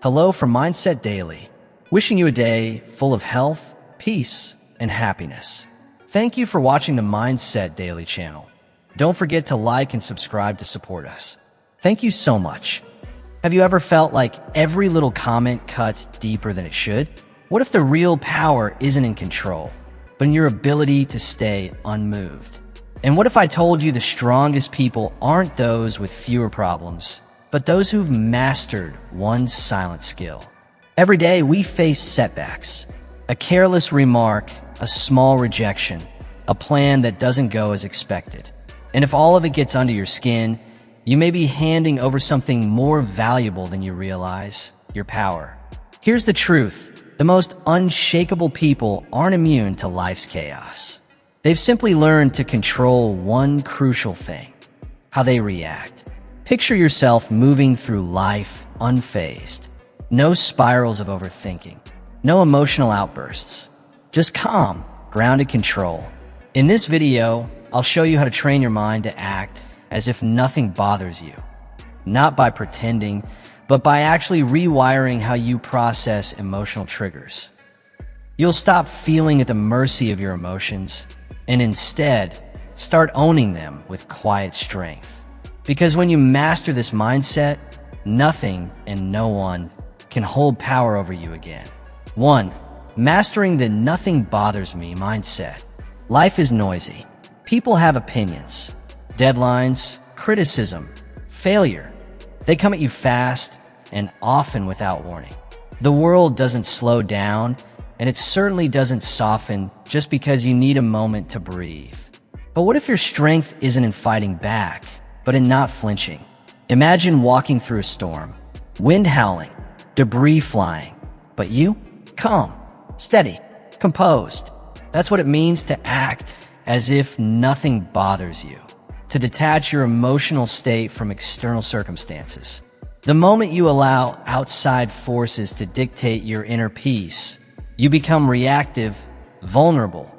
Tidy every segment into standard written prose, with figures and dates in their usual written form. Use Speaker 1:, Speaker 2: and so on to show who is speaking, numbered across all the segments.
Speaker 1: Hello from Mindset Daily, wishing you a day full of health, peace, and happiness. Thank you for watching the Mindset Daily channel. Don't forget to like and subscribe to support us. Thank you so much. Have you ever felt like every little comment cuts deeper than it should? What if the real power isn't in control, but in your ability to stay unmoved? And what if I told you the strongest people aren't those with fewer problems, but those who've mastered one silent skill? Every day we face setbacks, a careless remark, a small rejection, a plan that doesn't go as expected. And if all of it gets under your skin, you may be handing over something more valuable than you realize: your power. Here's the truth: the most unshakable people aren't immune to life's chaos. They've simply learned to control one crucial thing: how they react. Picture yourself moving through life unfazed. No spirals of overthinking, no emotional outbursts, just calm, grounded control. In this video, I'll show you how to train your mind to act as if nothing bothers you. Not by pretending, but by actually rewiring how you process emotional triggers. You'll stop feeling at the mercy of your emotions and instead start owning them with quiet strength. Because when you master this mindset, nothing and no one can hold power over you again. 1. Mastering the nothing bothers me mindset. Life is noisy. People have opinions, deadlines, criticism, failure. They come at you fast and often without warning. The world doesn't slow down, and it certainly doesn't soften just because you need a moment to breathe. But what if your strength isn't in fighting back, but in not flinching? Imagine walking through a storm, wind howling, debris flying, but you? Calm, steady, composed. That's what it means to act as if nothing bothers you, to detach your emotional state from external circumstances. The moment you allow outside forces to dictate your inner peace, you become reactive, vulnerable,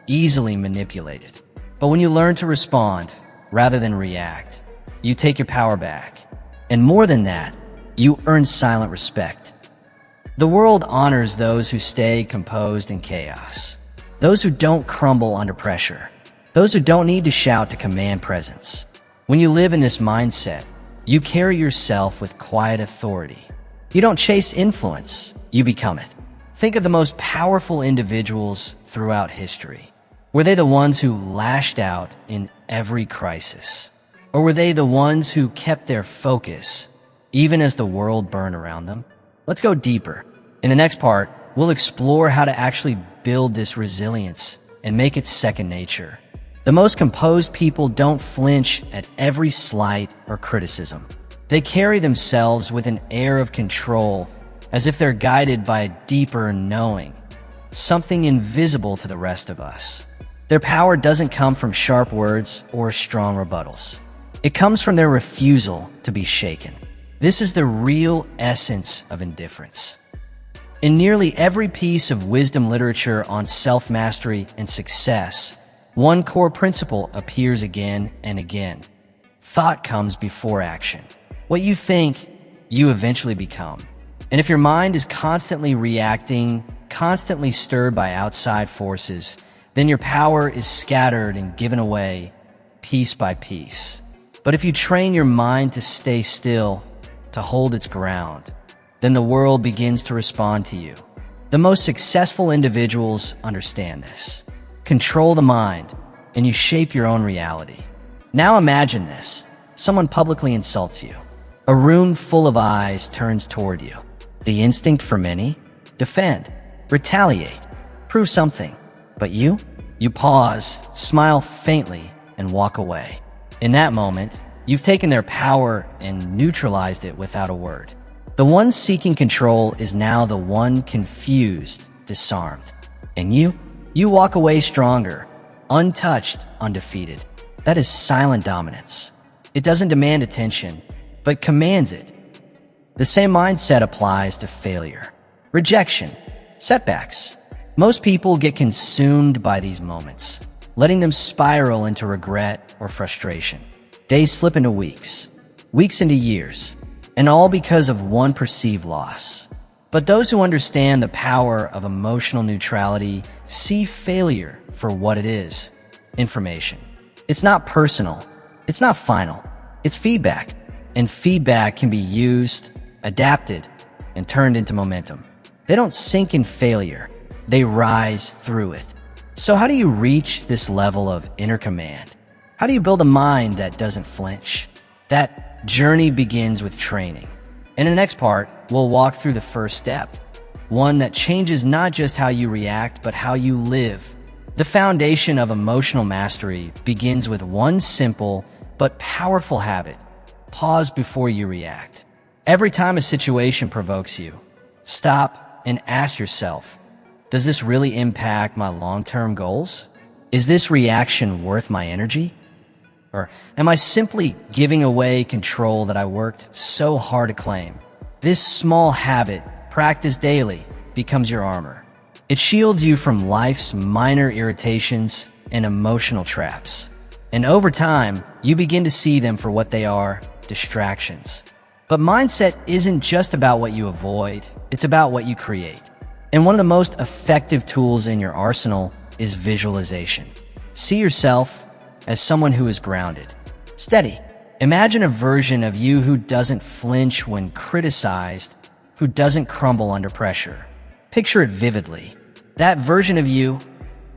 Speaker 1: easily manipulated. But when you learn to respond rather than react, you take your power back. And more than that, you earn silent respect. The world honors those who stay composed in chaos, those who don't crumble under pressure, those who don't need to shout to command presence. When you live in this mindset, you carry yourself with quiet authority. You don't chase influence, you become it. Think of the most powerful individuals throughout history. Were they the ones who lashed out in every crisis? Or were they the ones who kept their focus even as the world burned around them? Let's go deeper. In the next part, we'll explore how to actually build this resilience and make it second nature. The most composed people don't flinch at every slight or criticism. They carry themselves with an air of control, as if they're guided by a deeper knowing, something invisible to the rest of us. Their power doesn't come from sharp words or strong rebuttals. It comes from their refusal to be shaken. This is the real essence of indifference. In nearly every piece of wisdom literature on self-mastery and success, one core principle appears again and again. Thought comes before action. What you think, you eventually become. And if your mind is constantly reacting, constantly stirred by outside forces, then your power is scattered and given away piece by piece. But if you train your mind to stay still, to hold its ground, then the world begins to respond to you. The most successful individuals understand this. Control the mind, and you shape your own reality. Now imagine this. Someone publicly insults you. A room full of eyes turns toward you. The instinct for many? Defend, retaliate, prove something. But you pause, smile faintly, and walk away. In that moment, you've taken their power and neutralized it without a word. The one seeking control is now the one confused, disarmed. And you walk away stronger, untouched, undefeated. That is silent dominance. It doesn't demand attention, but commands it. The same mindset applies to failure, rejection, setbacks. Most people get consumed by these moments, letting them spiral into regret or frustration. Days slip into weeks, weeks into years, and all because of one perceived loss. But those who understand the power of emotional neutrality see failure for what it is: information. It's not personal. It's not final. It's feedback. And feedback can be used, adapted, and turned into momentum. They don't sink in failure. They rise through it. So how do you reach this level of inner command? How do you build a mind that doesn't flinch? That journey begins with training. In the next part, we'll walk through the first step, one that changes not just how you react, but how you live. The foundation of emotional mastery begins with one simple but powerful habit: pause before you react. Every time a situation provokes you, stop and ask yourself, does this really impact my long-term goals? Is this reaction worth my energy? Or am I simply giving away control that I worked so hard to claim? This small habit, practiced daily, becomes your armor. It shields you from life's minor irritations and emotional traps. And over time, you begin to see them for what they are: distractions. But mindset isn't just about what you avoid, it's about what you create. And one of the most effective tools in your arsenal is visualization. See yourself as someone who is grounded, steady. Imagine a version of you who doesn't flinch when criticized, who doesn't crumble under pressure. Picture it vividly. That version of you,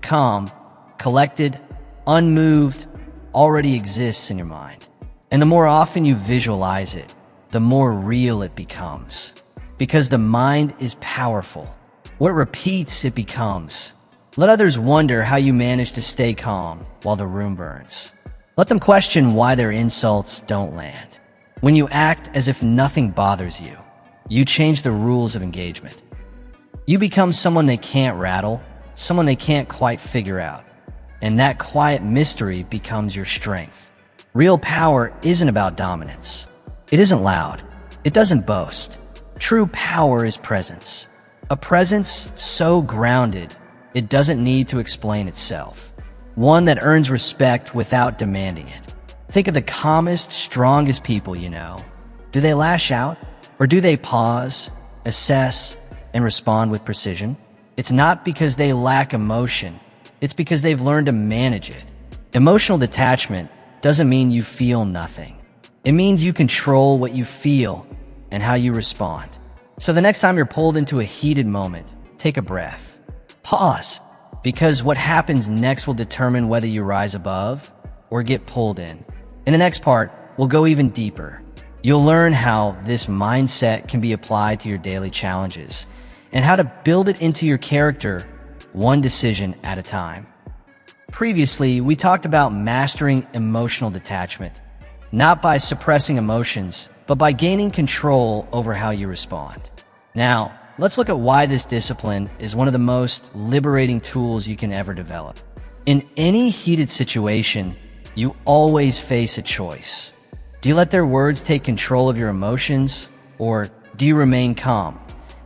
Speaker 1: calm, collected, unmoved, already exists in your mind. And the more often you visualize it, the more real it becomes. Because the mind is powerful. What repeats, it becomes. Let others wonder how you manage to stay calm while the room burns. Let them question why their insults don't land. When you act as if nothing bothers you, you change the rules of engagement. You become someone they can't rattle, someone they can't quite figure out. And that quiet mystery becomes your strength. Real power isn't about dominance. It isn't loud. It doesn't boast. True power is presence. A presence so grounded, it doesn't need to explain itself. One that earns respect without demanding it. Think of the calmest, strongest people you know. Do they lash out? Or do they pause, assess, and respond with precision? It's not because they lack emotion. It's because they've learned to manage it. Emotional detachment doesn't mean you feel nothing. It means you control what you feel and how you respond. So the next time you're pulled into a heated moment, take a breath. Pause, because what happens next will determine whether you rise above or get pulled in. In the next part, we'll go even deeper. You'll learn how this mindset can be applied to your daily challenges and how to build it into your character one decision at a time. Previously, we talked about mastering emotional detachment, not by suppressing emotions, but by gaining control over how you respond. Now, let's look at why this discipline is one of the most liberating tools you can ever develop. In any heated situation, you always face a choice. Do you let their words take control of your emotions, or do you remain calm,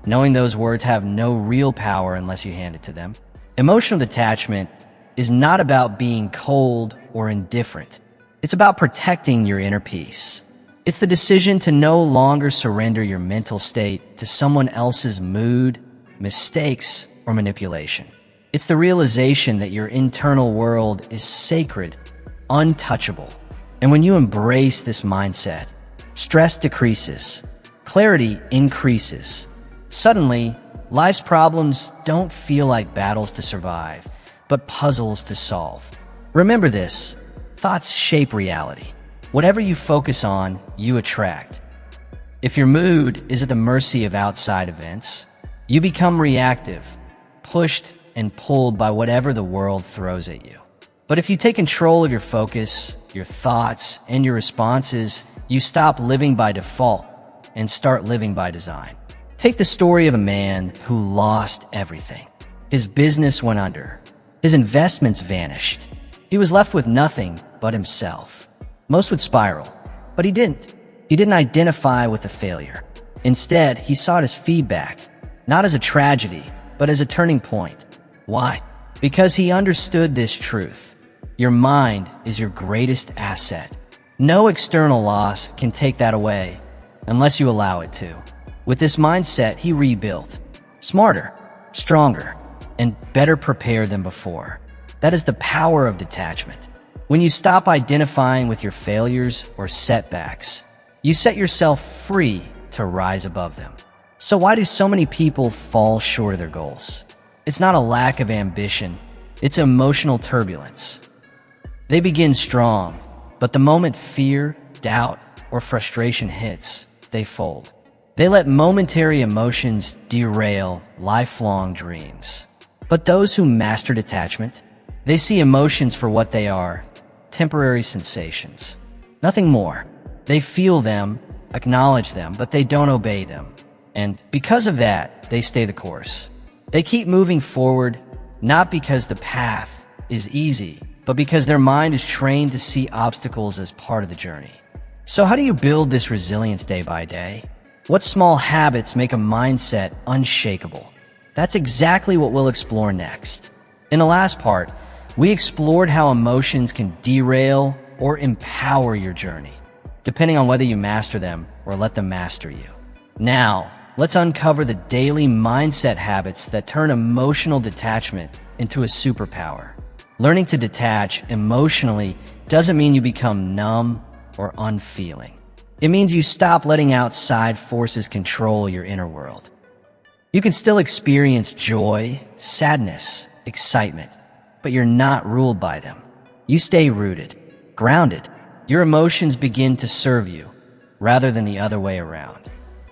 Speaker 1: knowing those words have no real power unless you hand it to them? Emotional detachment is not about being cold or indifferent. It's about protecting your inner peace. It's the decision to no longer surrender your mental state to someone else's mood, mistakes, or manipulation. It's the realization that your internal world is sacred, untouchable. And when you embrace this mindset, stress decreases, clarity increases. Suddenly, life's problems don't feel like battles to survive, but puzzles to solve. Remember this: thoughts shape reality. Whatever you focus on, you attract. If your mood is at the mercy of outside events, you become reactive, pushed and pulled by whatever the world throws at you. But if you take control of your focus, your thoughts, and your responses, you stop living by default and start living by design. Take the story of a man who lost everything. His business went under. His investments vanished. He was left with nothing but himself. Most would spiral, but he didn't. He didn't identify with the failure. Instead, he saw it as feedback, not as a tragedy, but as a turning point. Why? Because he understood this truth. Your mind is your greatest asset. No external loss can take that away, unless you allow it to. With this mindset, he rebuilt, smarter, stronger, and better prepared than before. That is the power of detachment. When you stop identifying with your failures or setbacks, you set yourself free to rise above them. So why do so many people fall short of their goals? It's not a lack of ambition, it's emotional turbulence. They begin strong, but the moment fear, doubt, or frustration hits, they fold. They let momentary emotions derail lifelong dreams. But those who master detachment, they see emotions for what they are, temporary sensations. Nothing more. They feel them, acknowledge them, but they don't obey them. And because of that, they stay the course. They keep moving forward, not because the path is easy, but because their mind is trained to see obstacles as part of the journey. So how do you build this resilience day by day? What small habits make a mindset unshakable? That's exactly what we'll explore next. In the last part, we explored how emotions can derail or empower your journey, depending on whether you master them or let them master you. Now, let's uncover the daily mindset habits that turn emotional detachment into a superpower. Learning to detach emotionally doesn't mean you become numb or unfeeling. It means you stop letting outside forces control your inner world. You can still experience joy, sadness, excitement, but you're not ruled by them. You stay rooted, grounded. Your emotions begin to serve you rather than the other way around.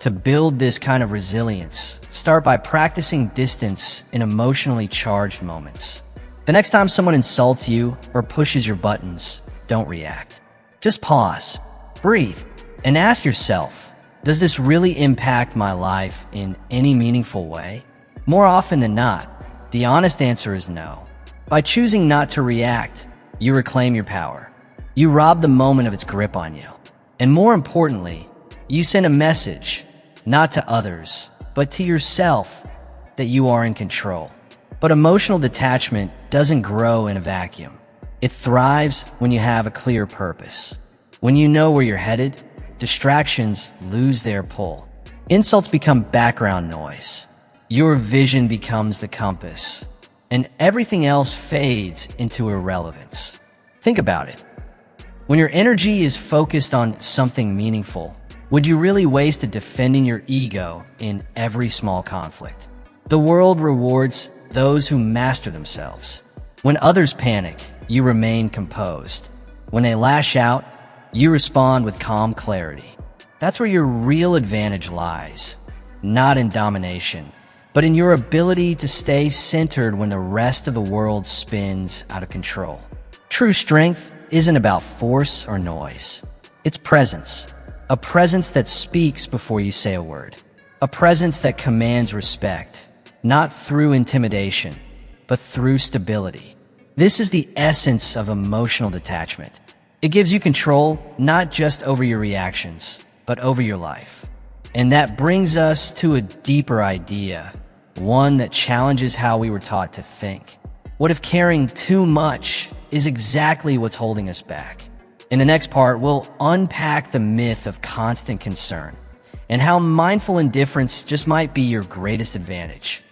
Speaker 1: To build this kind of resilience, start by practicing distance in emotionally charged moments. The next time someone insults you or pushes your buttons, don't react. Just pause, breathe, and ask yourself, does this really impact my life in any meaningful way? More often than not, the honest answer is no. By choosing not to react, you reclaim your power. You rob the moment of its grip on you. And more importantly, you send a message, not to others, but to yourself, that you are in control. But emotional detachment doesn't grow in a vacuum. It thrives when you have a clear purpose. When you know where you're headed, distractions lose their pull. Insults become background noise. Your vision becomes the compass, and everything else fades into irrelevance. Think about it. When your energy is focused on something meaningful, would you really waste it defending your ego in every small conflict? The world rewards those who master themselves. When others panic, you remain composed. When they lash out, you respond with calm clarity. That's where your real advantage lies, not in domination, but in your ability to stay centered when the rest of the world spins out of control. True strength isn't about force or noise. It's presence. A presence that speaks before you say a word. A presence that commands respect, not through intimidation, but through stability. This is the essence of emotional detachment. It gives you control not just over your reactions, but over your life. And that brings us to a deeper idea, one that challenges how we were taught to think. What if caring too much is exactly what's holding us back? In the next part, we'll unpack the myth of constant concern and how mindful indifference just might be your greatest advantage.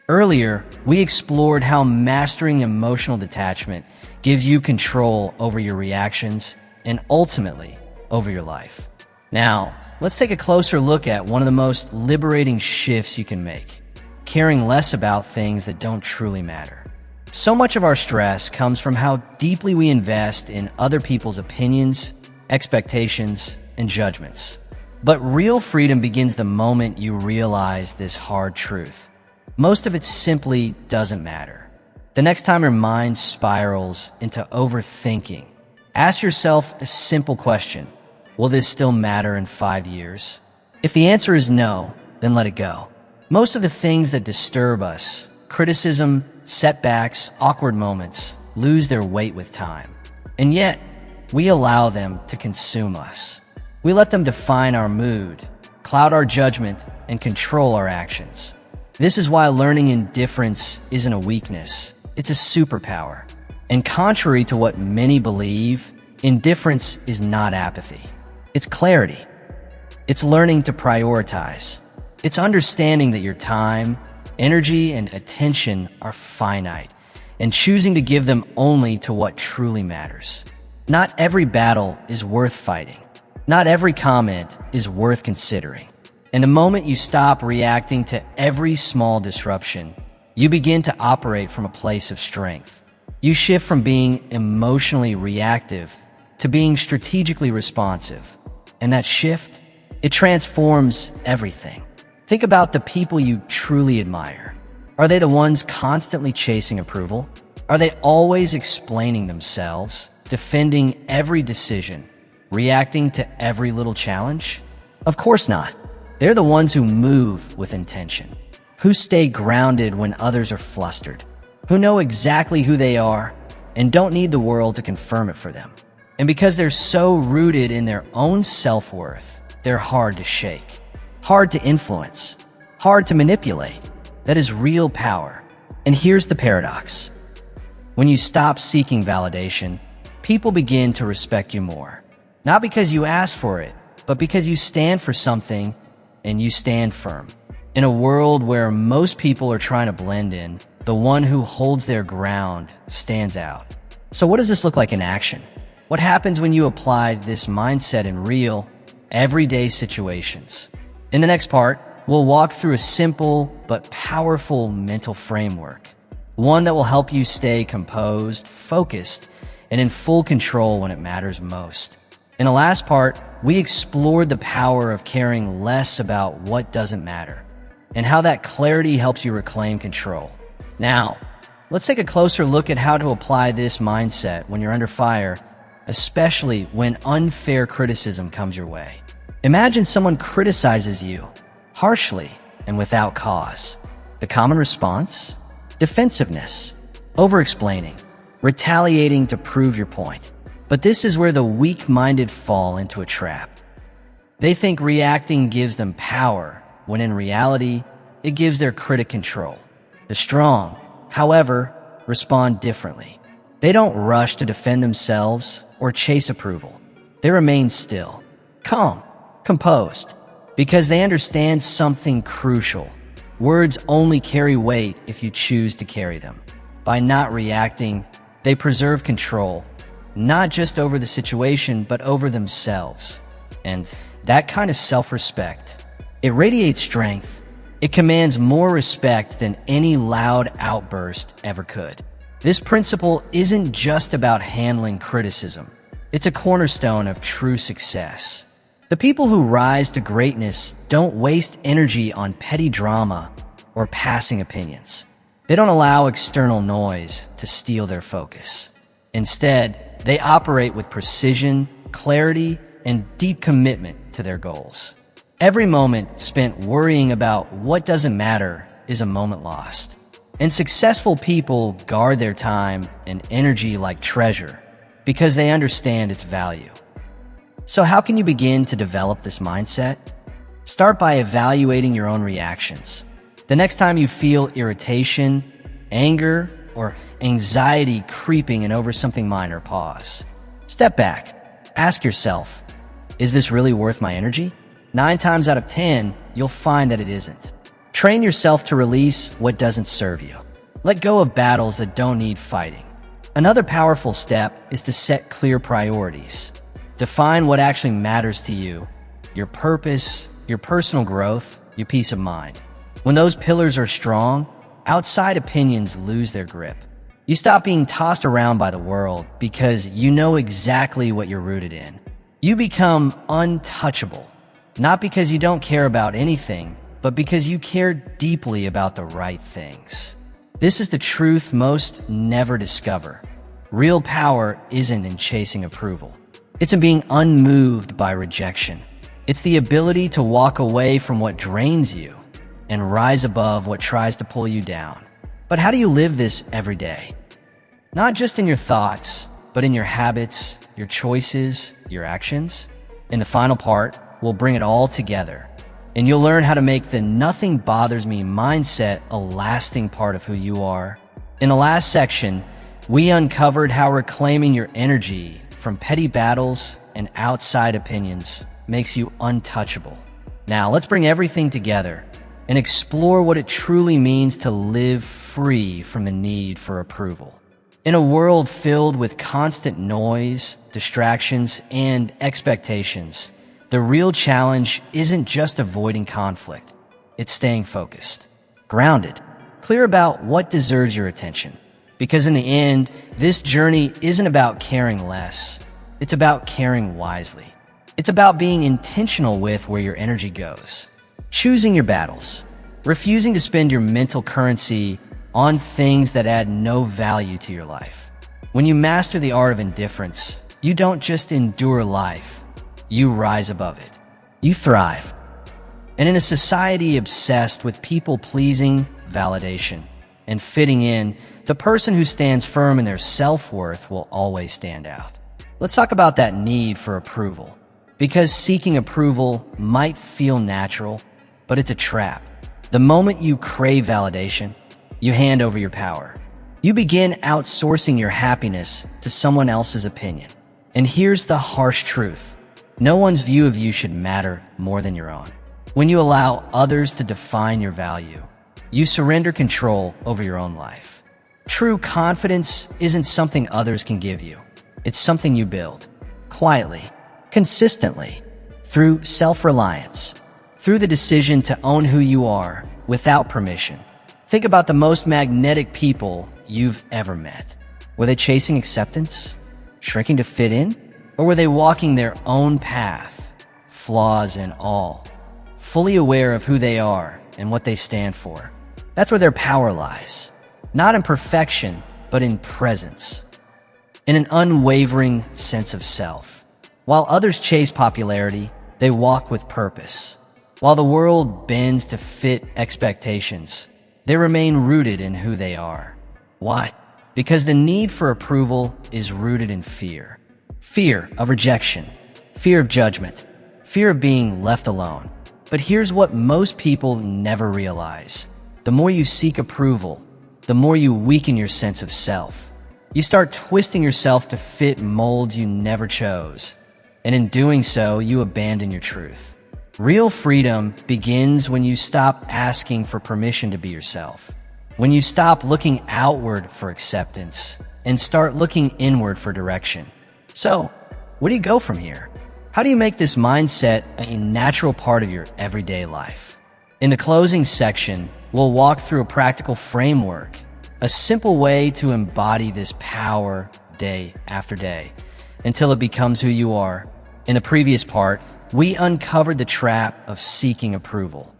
Speaker 1: Earlier, we explored how mastering emotional detachment gives you control over your reactions and ultimately over your life. Now, let's take a closer look at one of the most liberating shifts you can make, caring less about things that don't truly matter. So much of our stress comes from how deeply we invest in other people's opinions, expectations, and judgments. But real freedom begins the moment you realize this hard truth. Most of it simply doesn't matter. The next time your mind spirals into overthinking, ask yourself a simple question. Will this still matter in 5 years? If the answer is no, then let it go. Most of the things that disturb us, criticism, setbacks, awkward moments, lose their weight with time. And yet, we allow them to consume us. We let them define our mood, cloud our judgment, and control our actions. This is why learning indifference isn't a weakness, it's a superpower. And contrary to what many believe, indifference is not apathy. It's clarity. It's learning to prioritize. It's understanding that your time, energy, and attention are finite, and choosing to give them only to what truly matters. Not every battle is worth fighting. Not every comment is worth considering. And the moment you stop reacting to every small disruption, you begin to operate from a place of strength. You shift from being emotionally reactive to being strategically responsive. And that shift, it transforms everything. Think about the people you truly admire. Are they the ones constantly chasing approval? Are they always explaining themselves, defending every decision, reacting to every little challenge? Of course not. They're the ones who move with intention, who stay grounded when others are flustered, who know exactly who they are and don't need the world to confirm it for them. And because they're so rooted in their own self-worth, they're hard to shake, hard to influence, hard to manipulate. That is real power. And here's the paradox. When you stop seeking validation, people begin to respect you more. Not because you asked for it, but because you stand for something and you stand firm. In a world where most people are trying to blend in, the one who holds their ground stands out. So what does this look like in action? What happens when you apply this mindset in real, everyday situations? In the next part, we'll walk through a simple but powerful mental framework, one that will help you stay composed, focused, and in full control when it matters most. In the last part, we explored the power of caring less about what doesn't matter and how that clarity helps you reclaim control. Now, let's take a closer look at how to apply this mindset when you're under fire, especially when unfair criticism comes your way. Imagine someone criticizes you harshly and without cause. The common response? Defensiveness, over-explaining, retaliating to prove your point. But this is where the weak-minded fall into a trap. They think reacting gives them power, when in reality, it gives their critic control. The strong, however, respond differently. They don't rush to defend themselves or chase approval. They remain still, calm, composed, because they understand something crucial. Words only carry weight if you choose to carry them. By not reacting, they preserve control, not just over the situation, but over themselves. And that kind of self-respect, it radiates strength. It commands more respect than any loud outburst ever could. This principle isn't just about handling criticism. It's a cornerstone of true success. The people who rise to greatness don't waste energy on petty drama or passing opinions. They don't allow external noise to steal their focus. Instead, they operate with precision, clarity, and deep commitment to their goals. Every moment spent worrying about what doesn't matter is a moment lost. And successful people guard their time and energy like treasure because they understand its value. So how can you begin to develop this mindset? Start by evaluating your own reactions. The next time you feel irritation, anger, or anxiety creeping in over something minor, pause. Step back. Ask yourself, is this really worth my energy? 9 times out of 10, you'll find that it isn't. Train yourself to release what doesn't serve you. Let go of battles that don't need fighting. Another powerful step is to set clear priorities. Define what actually matters to you, your purpose, your personal growth, your peace of mind. When those pillars are strong, outside opinions lose their grip. You stop being tossed around by the world because you know exactly what you're rooted in. You become untouchable, not because you don't care about anything, but because you care deeply about the right things. This is the truth most never discover. Real power isn't in chasing approval. It's in being unmoved by rejection. It's the ability to walk away from what drains you and rise above what tries to pull you down. But how do you live this every day? Not just in your thoughts, but in your habits, your choices, your actions. In the final part, we'll bring it all together, and you'll learn how to make the nothing bothers me mindset a lasting part of who you are. In the last section, we uncovered how reclaiming your energy from petty battles and outside opinions makes you untouchable. Now, let's bring everything together and explore what it truly means to live free from the need for approval. In a world filled with constant noise, distractions, and expectations, the real challenge isn't just avoiding conflict. It's staying focused, grounded, clear about what deserves your attention. Because in the end, this journey isn't about caring less. It's about caring wisely. It's about being intentional with where your energy goes, choosing your battles, refusing to spend your mental currency on things that add no value to your life. When you master the art of indifference, you don't just endure life, you rise above it. You thrive. And in a society obsessed with people-pleasing, validation, and fitting in, the person who stands firm in their self-worth will always stand out. Let's talk about that need for approval. Because seeking approval might feel natural, but it's a trap. The moment you crave validation, you hand over your power. You begin outsourcing your happiness to someone else's opinion. And here's the harsh truth. No one's view of you should matter more than your own. When you allow others to define your value, you surrender control over your own life. True confidence isn't something others can give you. It's something you build, quietly, consistently, through self-reliance, through the decision to own who you are without permission. Think about the most magnetic people you've ever met. Were they chasing acceptance, shrinking to fit in, or were they walking their own path, flaws and all, fully aware of who they are and what they stand for? That's where their power lies, not in perfection, but in presence, in an unwavering sense of self. While others chase popularity, they walk with purpose. While the world bends to fit expectations, they remain rooted in who they are. Why? Because the need for approval is rooted in fear. Fear of rejection, fear of judgment, fear of being left alone. But here's what most people never realize. The more you seek approval, the more you weaken your sense of self. You start twisting yourself to fit molds you never chose. And in doing so, you abandon your truth. Real freedom begins when you stop asking for permission to be yourself. When you stop looking outward for acceptance and start looking inward for direction. So, where do you go from here? How do you make this mindset a natural part of your everyday life? In the closing section, we'll walk through a practical framework, a simple way to embody this power day after day until it becomes who you are. In the previous part, we uncovered the trap of seeking approval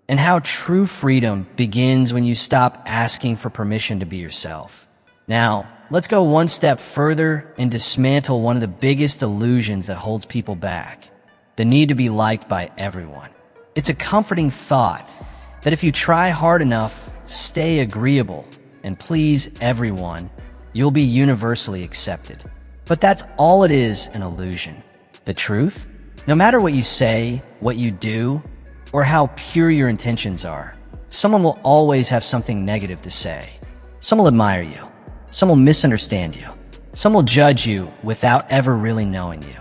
Speaker 1: and how true freedom begins when you stop asking for permission to be yourself. Now, let's go one step further and dismantle one of the biggest illusions that holds people back, the need to be liked by everyone. It's a comforting thought that if you try hard enough, stay agreeable, and please everyone, you'll be universally accepted. But that's all it is, an illusion. The truth? No matter what you say, what you do, or how pure your intentions are, someone will always have something negative to say. Some will admire you. Some will misunderstand you. Some will judge you without ever really knowing you.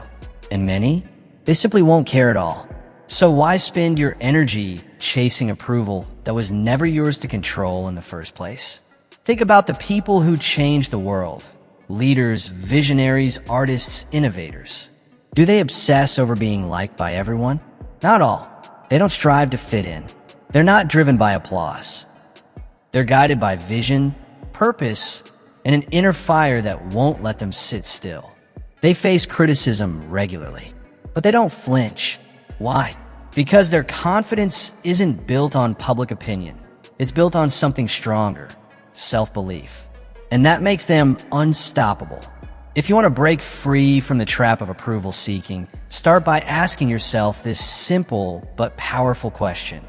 Speaker 1: And many, they simply won't care at all. So why spend your energy chasing approval that was never yours to control in the first place? Think about the people who changed the world. Leaders, visionaries, artists, innovators. Do they obsess over being liked by everyone? Not all. They don't strive to fit in. They're not driven by applause. They're guided by vision, purpose, and an inner fire that won't let them sit still. They face criticism regularly, but they don't flinch. Why? Because their confidence isn't built on public opinion. It's built on something stronger, self-belief. And that makes them unstoppable. If you want to break free from the trap of approval seeking, start by asking yourself this simple but powerful question.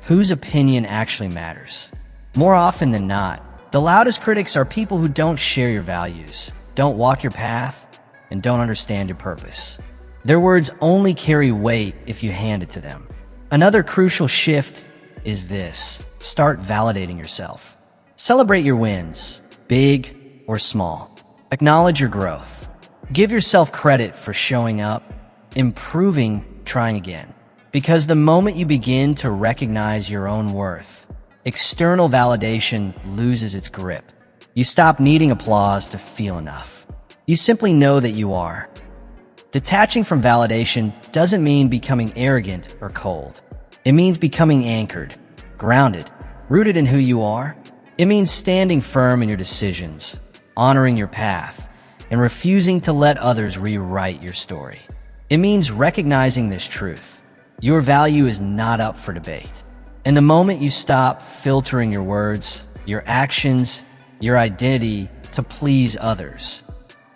Speaker 1: Whose opinion actually matters? More often than not, the loudest critics are people who don't share your values, don't walk your path, and don't understand your purpose. Their words only carry weight if you hand it to them. Another crucial shift is this. Start validating yourself. Celebrate your wins, big or small. Acknowledge your growth. Give yourself credit for showing up, improving, trying again. Because the moment you begin to recognize your own worth, external validation loses its grip. You stop needing applause to feel enough. You simply know that you are. Detaching from validation doesn't mean becoming arrogant or cold. It means becoming anchored, grounded, rooted in who you are. It means standing firm in your decisions, honoring your path, and refusing to let others rewrite your story. It means recognizing this truth. Your value is not up for debate. And the moment you stop filtering your words, your actions, your identity to please others,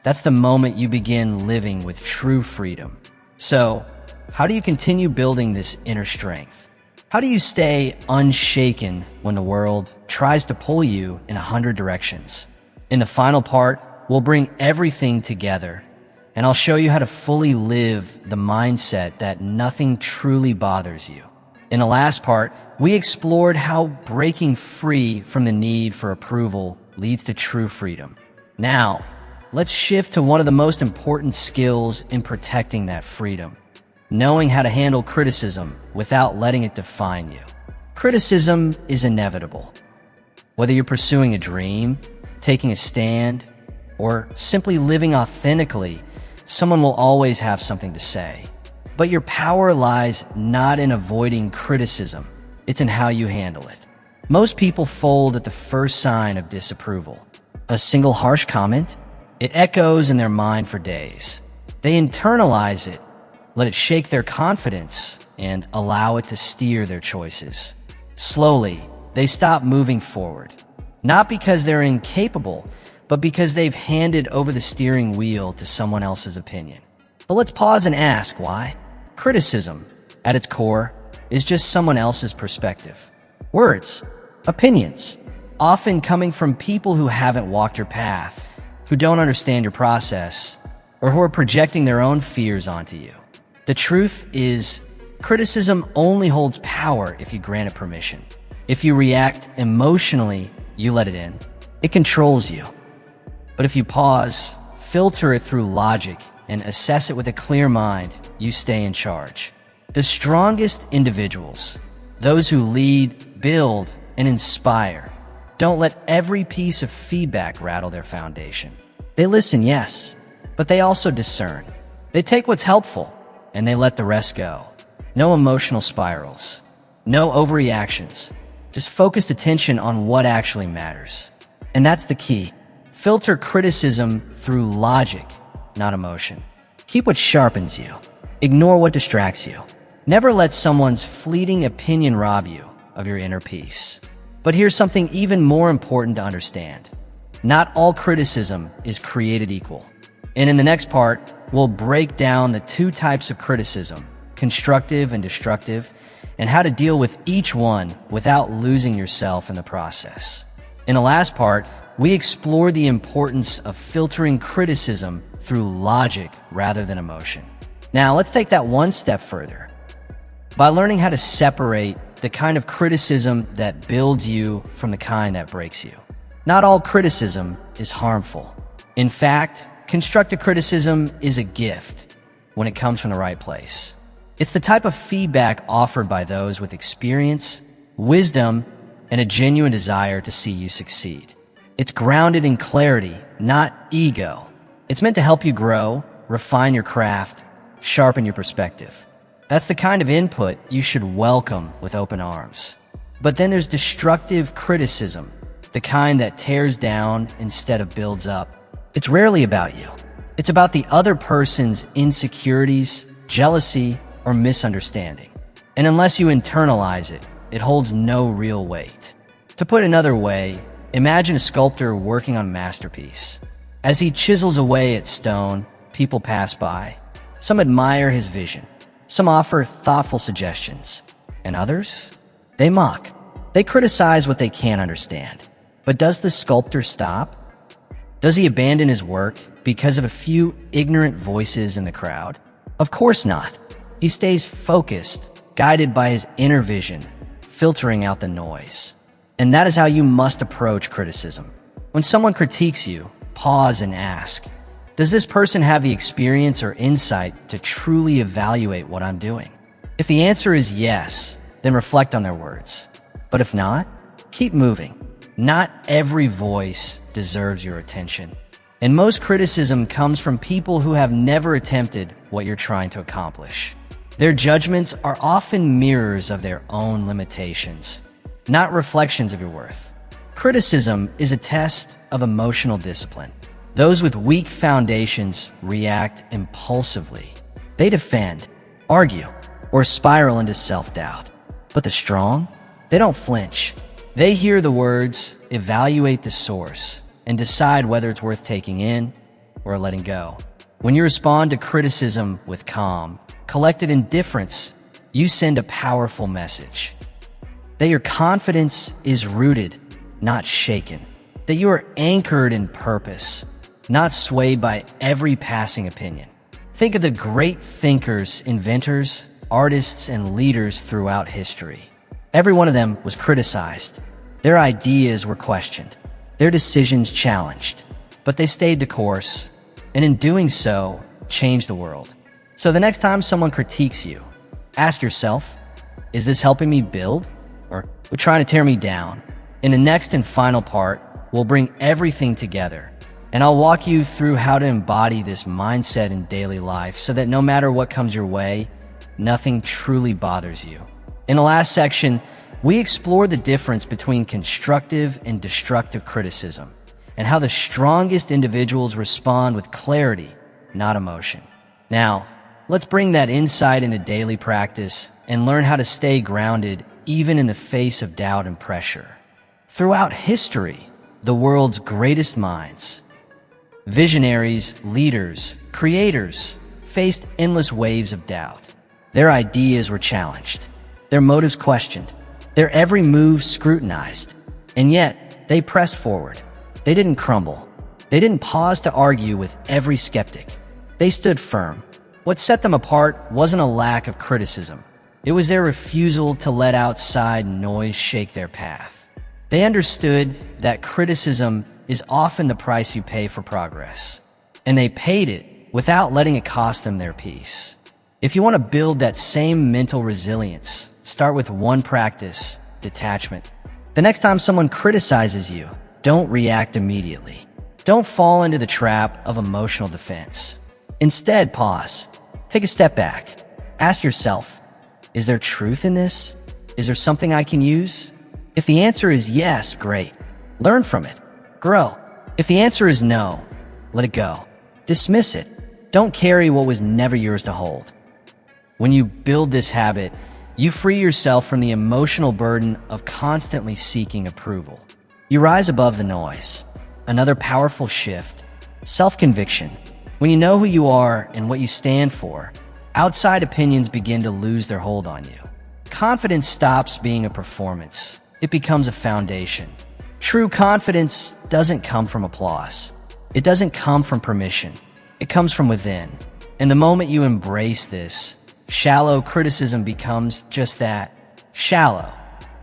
Speaker 1: that's the moment you begin living with true freedom. So, how do you continue building this inner strength? How do you stay unshaken when the world tries to pull you in 100 directions? In the final part, we'll bring everything together, and I'll show you how to fully live the mindset that nothing truly bothers you. In the last part, we explored how breaking free from the need for approval leads to true freedom. Now, let's shift to one of the most important skills in protecting that freedom: knowing how to handle criticism without letting it define you. Criticism is inevitable. Whether you're pursuing a dream, taking a stand, or simply living authentically, someone will always have something to say. But your power lies not in avoiding criticism, it's in how you handle it. Most people fold at the first sign of disapproval. A single harsh comment, it echoes in their mind for days. They internalize it, let it shake their confidence, and allow it to steer their choices. Slowly, they stop moving forward. Not because they're incapable, but because they've handed over the steering wheel to someone else's opinion. But let's pause and ask why. Criticism, at its core, is just someone else's perspective. Words, opinions, often coming from people who haven't walked your path, who don't understand your process, or who are projecting their own fears onto you. The truth is, criticism only holds power if you grant it permission. If you react emotionally, you let it in. It controls you. But if you pause, filter it through logic, and assess it with a clear mind, you stay in charge. The strongest individuals, those who lead, build, and inspire, don't let every piece of feedback rattle their foundation. They listen, yes, but they also discern. They take what's helpful, and they let the rest go. No emotional spirals, no overreactions, just focused attention on what actually matters. And that's the key. Filter criticism through logic, not emotion. Keep what sharpens you. Ignore what distracts you. Never let someone's fleeting opinion rob you of your inner peace. But here's something even more important to understand. Not all criticism is created equal. And in the next part, we'll break down the two types of criticism, constructive and destructive, and how to deal with each one without losing yourself in the process. In the last part, we explore the importance of filtering criticism through logic rather than emotion. Now, let's take that one step further. By learning how to separate the kind of criticism that builds you from the kind that breaks you. Not all criticism is harmful. In fact, constructive criticism is a gift when it comes from the right place. It's the type of feedback offered by those with experience, wisdom, and a genuine desire to see you succeed. It's grounded in clarity, not ego. It's meant to help you grow, refine your craft, sharpen your perspective. That's the kind of input you should welcome with open arms. But then there's destructive criticism, the kind that tears down instead of builds up. It's rarely about you. It's about the other person's insecurities, jealousy, or misunderstanding. And unless you internalize it, it holds no real weight. To put another way, imagine a sculptor working on a masterpiece. As he chisels away at stone, people pass by. Some admire his vision. Some offer thoughtful suggestions. And others? They mock. They criticize what they can't understand. But does the sculptor stop? Does he abandon his work because of a few ignorant voices in the crowd? Of course not. He stays focused, guided by his inner vision, filtering out the noise. And that is how you must approach criticism. When someone critiques you, pause and ask, Does this person have the experience or insight to truly evaluate what I'm doing? If the answer is yes, then reflect on their words. But if not, keep moving. Not every voice deserves your attention. And most criticism comes from people who have never attempted what you're trying to accomplish. Their judgments are often mirrors of their own limitations, not reflections of your worth. Criticism is a test of emotional discipline. Those with weak foundations react impulsively. They defend, argue, or spiral into self-doubt. But the strong, they don't flinch. They hear the words, evaluate the source, and decide whether it's worth taking in or letting go. When you respond to criticism with calm, collected indifference, you send a powerful message. That your confidence is rooted, not shaken. That you are anchored in purpose, not swayed by every passing opinion. Think of the great thinkers, inventors, artists, and leaders throughout history. Every one of them was criticized. Their ideas were questioned. Their decisions challenged. But they stayed the course, and in doing so, changed the world. So the next time someone critiques you, ask yourself, is this helping me build, or trying to tear me down? In the next and final part, we'll bring everything together, and I'll walk you through how to embody this mindset in daily life so that no matter what comes your way, nothing truly bothers you. In the last section, we explore the difference between constructive and destructive criticism and how the strongest individuals respond with clarity, not emotion. Now, let's bring that insight into daily practice and learn how to stay grounded even in the face of doubt and pressure. Throughout history, the world's greatest minds, visionaries, leaders, creators, faced endless waves of doubt. Their ideas were challenged, their motives questioned, their every move scrutinized, and yet they pressed forward. They didn't crumble. They didn't pause to argue with every skeptic. They stood firm. What set them apart wasn't a lack of criticism. It was their refusal to let outside noise shake their path. They understood that criticism is often the price you pay for progress, and they paid it without letting it cost them their peace. If you want to build that same mental resilience, start with one practice: detachment. The next time someone criticizes you, don't react immediately. Don't fall into the trap of emotional defense. Instead, pause. Take a step back. Ask yourself, is there truth in this? Is there something I can use? If the answer is yes, great. Learn from it. Grow. If the answer is no, let it go. Dismiss it. Don't carry what was never yours to hold. When you build this habit, you free yourself from the emotional burden of constantly seeking approval. You rise above the noise. Another powerful shift: self-conviction. When you know who you are and what you stand for, outside opinions begin to lose their hold on you. Confidence stops being a performance. It becomes a foundation. True confidence doesn't come from applause. It doesn't come from permission. It comes from within. And the moment you embrace this, shallow criticism becomes just that: shallow.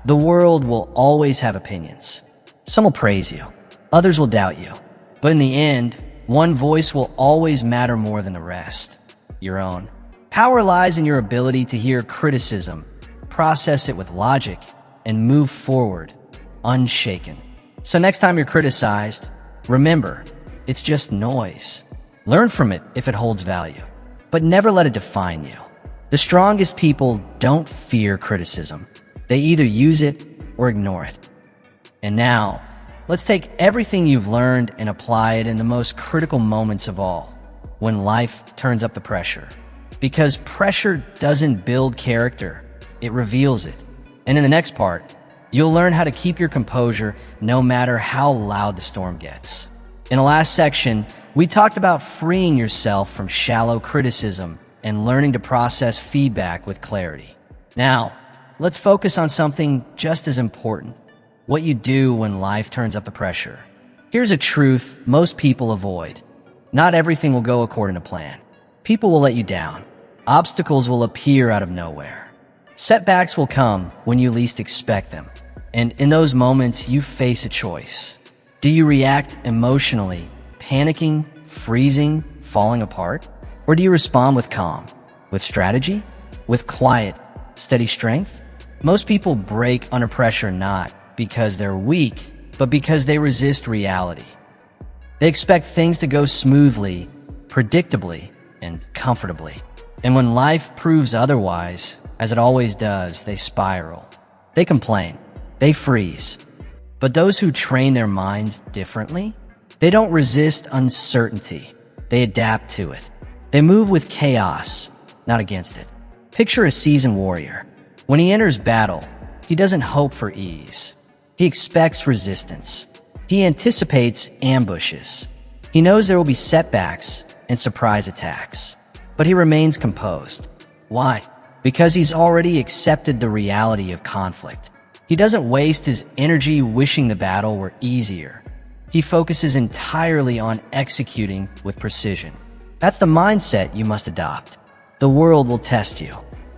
Speaker 1: The world will always have opinions. Some will praise you. Others will doubt you. But in the end, one voice will always matter more than the rest: your own. Power lies in your ability to hear criticism, process it with logic, and move forward, unshaken. So next time you're criticized, remember, it's just noise. Learn from it if it holds value, but never let it define you. The strongest people don't fear criticism. They either use it or ignore it. And now, let's take everything you've learned and apply it in the most critical moments of all, when life turns up the pressure. Because pressure doesn't build character, it reveals it. And in the next part, you'll learn how to keep your composure no matter how loud the storm gets. In the last section, we talked about freeing yourself from shallow criticism and learning to process feedback with clarity. Now, let's focus on something just as important: what you do when life turns up the pressure. Here's a truth most people avoid. Not everything will go according to plan. People will let you down. Obstacles will appear out of nowhere. Setbacks will come when you least expect them. And in those moments, you face a choice. Do you react emotionally, panicking, freezing, falling apart? Or do you respond with calm, with strategy, with quiet, steady strength? Most people break under pressure not because they're weak, but because they resist reality. They expect things to go smoothly, predictably, and comfortably. And when life proves otherwise, as it always does, they spiral. They complain. They freeze. But those who train their minds differently, they don't resist uncertainty. They adapt to it. They move with chaos, not against it. Picture a seasoned warrior. When he enters battle, he doesn't hope for ease. He expects resistance. He anticipates ambushes. He knows there will be setbacks and surprise attacks. But he remains composed. Why? Because he's already accepted the reality of conflict. He doesn't waste his energy wishing the battle were easier. He focuses entirely on executing with precision. That's the mindset you must adopt. The world will test you.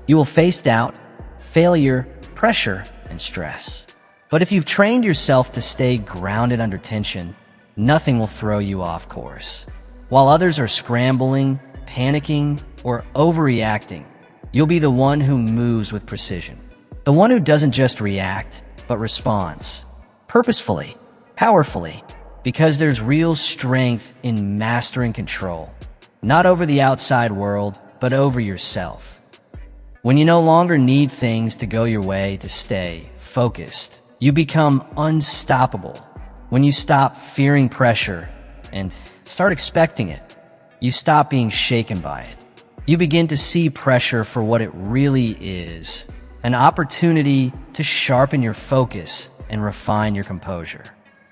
Speaker 1: You will face doubt, failure, pressure, and stress. But if you've trained yourself to stay grounded under tension, nothing will throw you off course. While others are scrambling, panicking, or overreacting, you'll be the one who moves with precision. The one who doesn't just react, but responds. Purposefully, powerfully, because there's real strength in mastering control. Not over the outside world, but over yourself. When you no longer need things to go your way to stay focused, you become unstoppable. When you stop fearing pressure and start expecting it, you stop being shaken by it. You begin to see pressure for what it really is, an opportunity to sharpen your focus and refine your composure.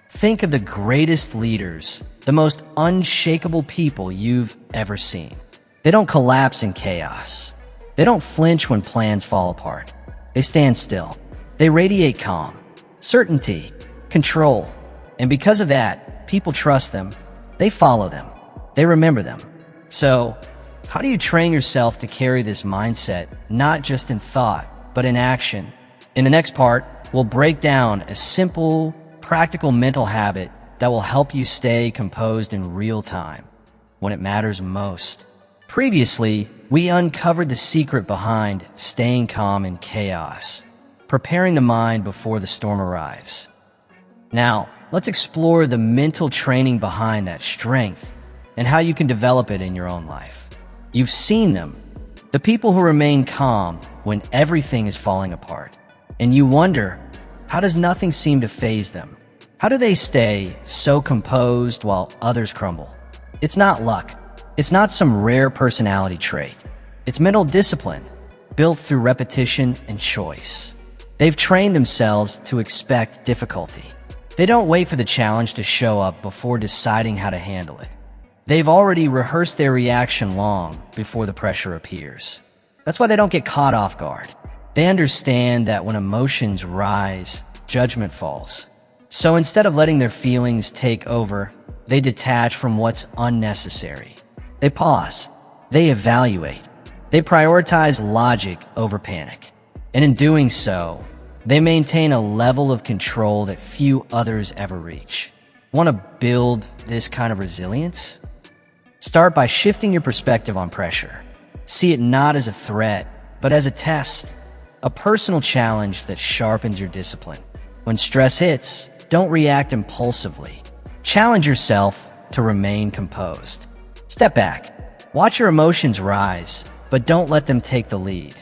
Speaker 1: Think of the greatest leaders, the most unshakable people you've ever seen. They don't collapse in chaos. They don't flinch when plans fall apart. They stand still. They radiate calm, certainty, control. And because of that, people trust them. They follow them. They remember them. So, how do you train yourself to carry this mindset, not just in thought, but in action? In the next part, we'll break down a simple, practical mental habit that will help you stay composed in real time, when it matters most. Previously, we uncovered the secret behind staying calm in chaos, preparing the mind before the storm arrives. Now, let's explore the mental training behind that strength and how you can develop it in your own life. You've seen them, the people who remain calm when everything is falling apart. And you wonder, how does nothing seem to faze them? How do they stay so composed while others crumble? It's not luck. It's not some rare personality trait. It's mental discipline, built through repetition and choice. They've trained themselves to expect difficulty. They don't wait for the challenge to show up before deciding how to handle it. They've already rehearsed their reaction long before the pressure appears. That's why they don't get caught off guard. They understand that when emotions rise, judgment falls. So instead of letting their feelings take over, they detach from what's unnecessary. They pause. They evaluate. They prioritize logic over panic. And in doing so, they maintain a level of control that few others ever reach. Want to build this kind of resilience? Start by shifting your perspective on pressure. See it not as a threat, but as a test, a personal challenge that sharpens your discipline. When stress hits, don't react impulsively. Challenge yourself to remain composed. Step back. Watch your emotions rise, but don't let them take the lead.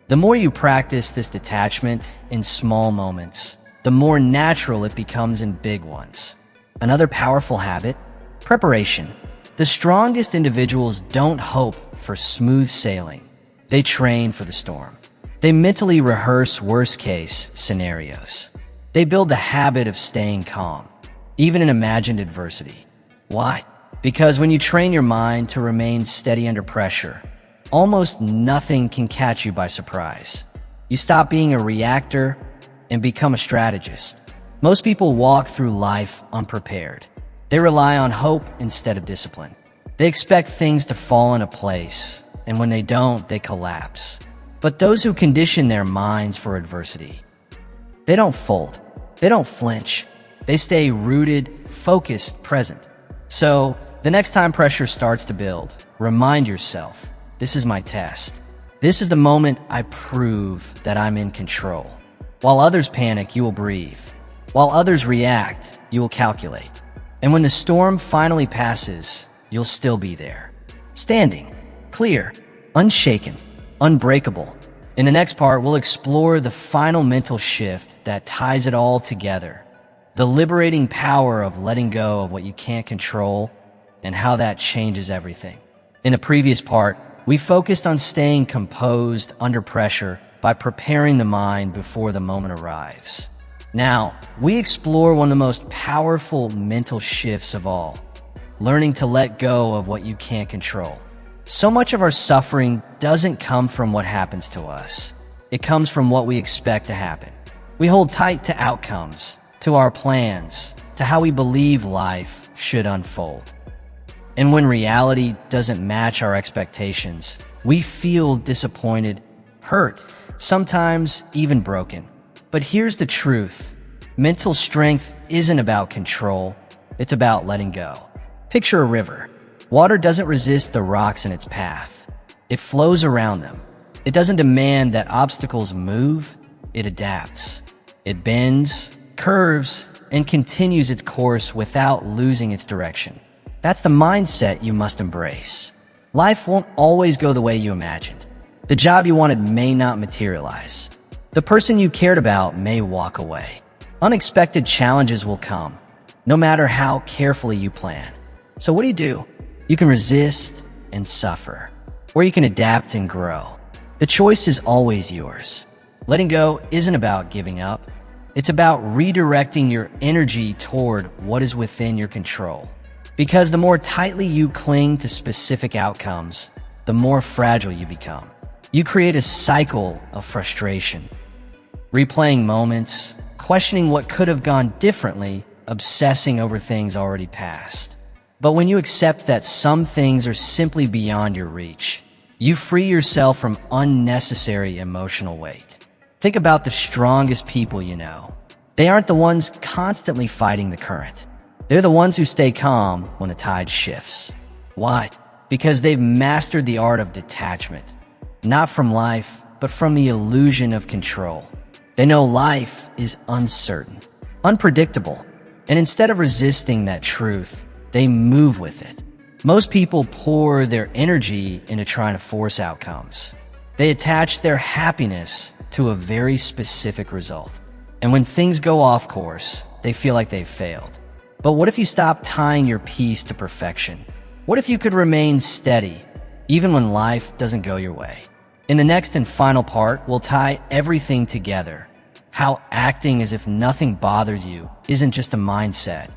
Speaker 1: The more you practice this detachment in small moments, the more natural it becomes in big ones. Another powerful habit: preparation. The strongest individuals don't hope for smooth sailing. They train for the storm. They mentally rehearse worst-case scenarios. They build the habit of staying calm, even in imagined adversity. Why? Because when you train your mind to remain steady under pressure, almost nothing can catch you by surprise. You stop being a reactor and become a strategist. Most people walk through life unprepared. They rely on hope instead of discipline. They expect things to fall into place, and when they don't, they collapse. But those who condition their minds for adversity, they don't fold. They don't flinch. They stay rooted, focused, present. So, the next time pressure starts to build, remind yourself, this is my test. This is the moment I prove that I'm in control. While others panic, you will breathe. While others react, you will calculate. And when the storm finally passes, you'll still be there. Standing, clear, unshaken, unbreakable. In the next part, we'll explore the final mental shift that ties it all together. The liberating power of letting go of what you can't control and how that changes everything. In the previous part, we focused on staying composed under pressure by preparing the mind before the moment arrives. Now, we explore one of the most powerful mental shifts of all, learning to let go of what you can't control. So much of our suffering doesn't come from what happens to us. It comes from what we expect to happen. We hold tight to outcomes, to our plans, to how we believe life should unfold. And when reality doesn't match our expectations, we feel disappointed, hurt, sometimes even broken. But here's the truth. Mental strength isn't about control. It's about letting go. Picture a river. Water doesn't resist the rocks in its path. It flows around them. It doesn't demand that obstacles move. It adapts. It bends, curves, and continues its course without losing its direction. That's the mindset you must embrace. Life won't always go the way you imagined. The job you wanted may not materialize. The person you cared about may walk away. Unexpected challenges will come, no matter how carefully you plan. So what do? You can resist and suffer, or you can adapt and grow. The choice is always yours. Letting go isn't about giving up. It's about redirecting your energy toward what is within your control. Because the more tightly you cling to specific outcomes, the more fragile you become. You create a cycle of frustration, replaying moments, questioning what could have gone differently, obsessing over things already past. But when you accept that some things are simply beyond your reach, you free yourself from unnecessary emotional weight. Think about the strongest people you know. They aren't the ones constantly fighting the current. They're the ones who stay calm when the tide shifts. Why? Because they've mastered the art of detachment, not from life, but from the illusion of control. They know life is uncertain, unpredictable, and instead of resisting that truth, they move with it. Most people pour their energy into trying to force outcomes. They attach their happiness to a very specific result. And when things go off course, they feel like they've failed. But what if you stop tying your peace to perfection? What if you could remain steady, even when life doesn't go your way? In the next and final part, we'll tie everything together. How acting as if nothing bothers you isn't just a mindset.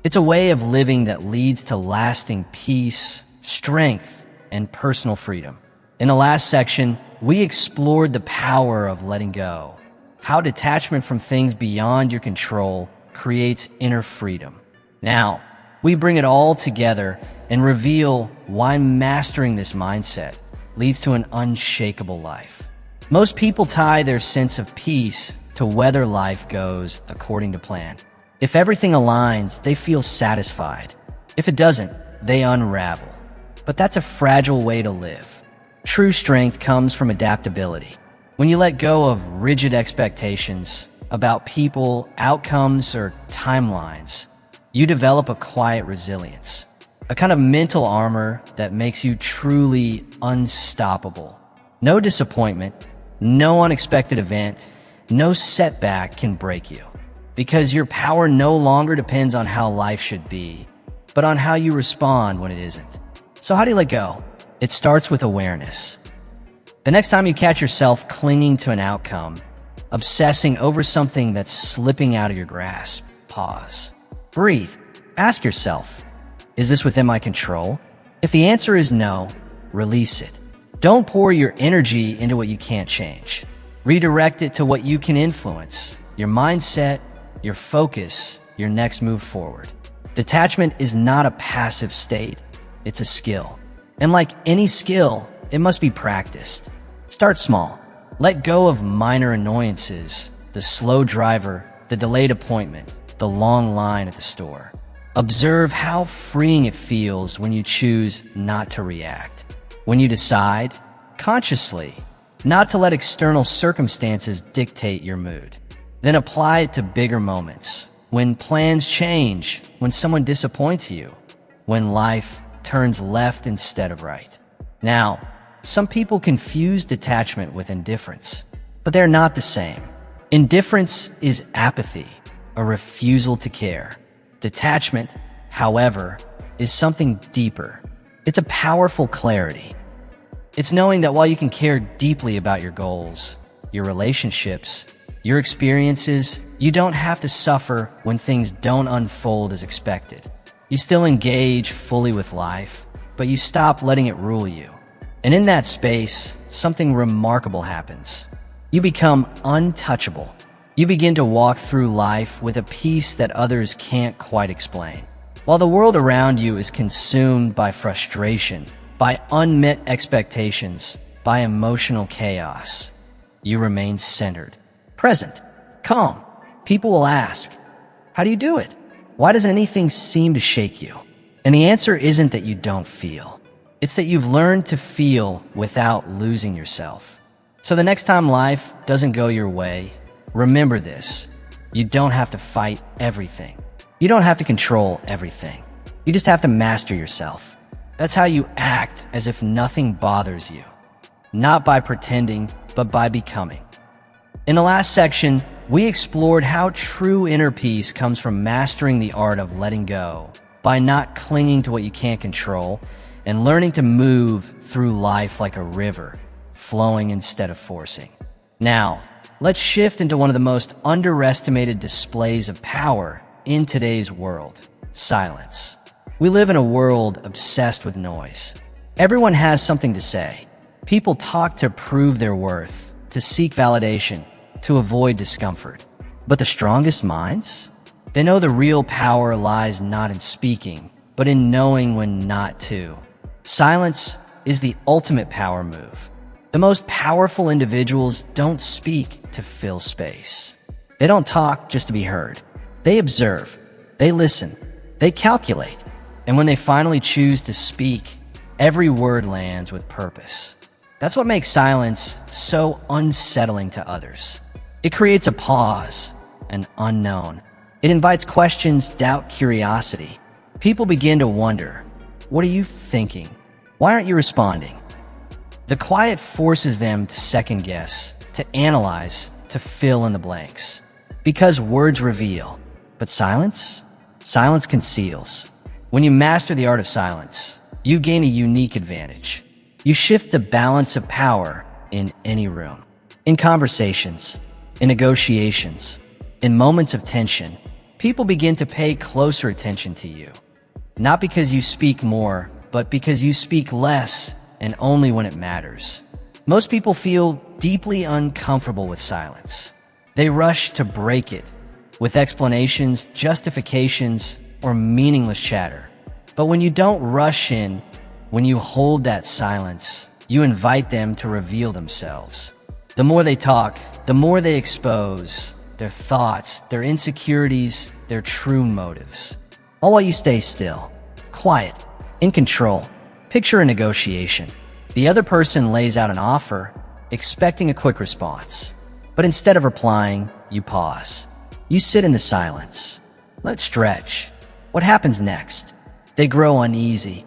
Speaker 1: It's a way of living that leads to lasting peace, strength, and personal freedom. In the last section, we explored the power of letting go, how detachment from things beyond your control creates inner freedom. Now, we bring it all together and reveal why mastering this mindset leads to an unshakable life. Most people tie their sense of peace to whether life goes according to plan. If everything aligns, they feel satisfied. If it doesn't, they unravel. But that's a fragile way to live. True strength comes from adaptability. When you let go of rigid expectations about people, outcomes, or timelines, you develop a quiet resilience, a kind of mental armor that makes you truly unstoppable. No disappointment, no unexpected event, no setback can break you. Because your power no longer depends on how life should be, but on how you respond when it isn't. So how do you let go? It starts with awareness. The next time you catch yourself clinging to an outcome, obsessing over something that's slipping out of your grasp, pause. Breathe. Ask yourself, is this within my control? If the answer is no, release it. Don't pour your energy into what you can't change. Redirect it to what you can influence, your mindset, your focus, your next move forward. Detachment is not a passive state, it's a skill. And like any skill, it must be practiced. Start small. Let go of minor annoyances, the slow driver, the delayed appointment, the long line at the store. Observe how freeing it feels when you choose not to react. When you decide, consciously, not to let external circumstances dictate your mood. Then apply it to bigger moments. When plans change, when someone disappoints you, when life turns left instead of right. Now, some people confuse detachment with indifference, but they're not the same. Indifference is apathy, a refusal to care. Detachment, however, is something deeper. It's a powerful clarity. It's knowing that while you can care deeply about your goals, your relationships, your experiences, you don't have to suffer when things don't unfold as expected. You still engage fully with life, but you stop letting it rule you. And in that space, something remarkable happens. You become untouchable. You begin to walk through life with a peace that others can't quite explain. While the world around you is consumed by frustration, by unmet expectations, by emotional chaos, you remain centered, present, calm. People will ask, how do you do it? Why doesn't anything seem to shake you? And the answer isn't that you don't feel. It's that you've learned to feel without losing yourself. So the next time life doesn't go your way, remember this. You don't have to fight everything. You don't have to control everything. You just have to master yourself. That's how you act as if nothing bothers you. Not by pretending, but by becoming. In the last section, we explored how true inner peace comes from mastering the art of letting go, by not clinging to what you can't control, and learning to move through life like a river, flowing instead of forcing. Now, let's shift into one of the most underestimated displays of power in today's world: silence. We live in a world obsessed with noise. Everyone has something to say. People talk to prove their worth, to seek validation, to avoid discomfort. But the strongest minds? They know the real power lies not in speaking, but in knowing when not to. Silence is the ultimate power move. The most powerful individuals don't speak to fill space. They don't talk just to be heard. They observe, they listen, they calculate, and when they finally choose to speak, every word lands with purpose. That's what makes silence so unsettling to others. It creates a pause, an unknown. It invites questions, doubt, curiosity. People begin to wonder, what are you thinking? Why aren't you responding? The quiet forces them to second guess, to analyze, to fill in the blanks. Because words reveal, but silence? Silence conceals. When you master the art of silence, you gain a unique advantage. You shift the balance of power in any room. In conversations, in negotiations, in moments of tension, people begin to pay closer attention to you. Not because you speak more, but because you speak less and only when it matters. Most people feel deeply uncomfortable with silence. They rush to break it with explanations, justifications, or meaningless chatter. But when you don't rush in, when you hold that silence, you invite them to reveal themselves. The more they talk, the more they expose their thoughts, their insecurities, their true motives. All while you stay still, quiet, in control. Picture a negotiation. The other person lays out an offer, expecting a quick response. But instead of replying, you pause. You sit in the silence. Let's stretch. What happens next? They grow uneasy.